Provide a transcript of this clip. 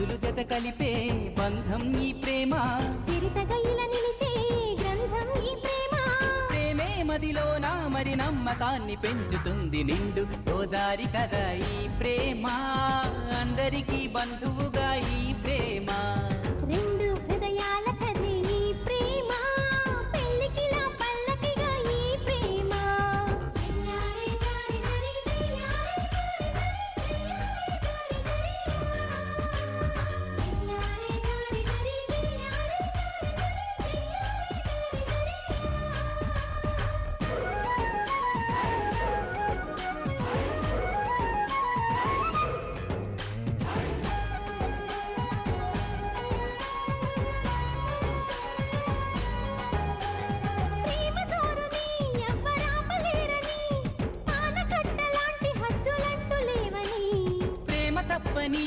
మనసులు జత కలిపే బంధం ఈ ప్రేమ, చిరుతగా ఇలా నిలిచే గ్రంథం ఈ ప్రేమ. ప్రేమే మదిలోన మరి నమ్మకాన్ని పెంచుతుంది నిండు గోదారి కదా ఈ ప్రేమ, అందరికీ బంధువుగా ఈ ప్రేమ. రెండు హృదయాల కథే ఈ ప్రేమ, పెళ్ళికిలా పల్లకిగా ఈ ప్రేమ. చెయ్యారే జారి జరి చెయ్యారే జారి జరి చెయ్యారే జారి జరి చెయ్యారే జారి జరి చెయ్యారే జారి జరి చెయ్యారే ప్రేమ జోరుని ఎవ్వరాపలేరని, ఆనకట్టలాంటి హద్దులంటూ లేవని. ప్రేమ తప్పని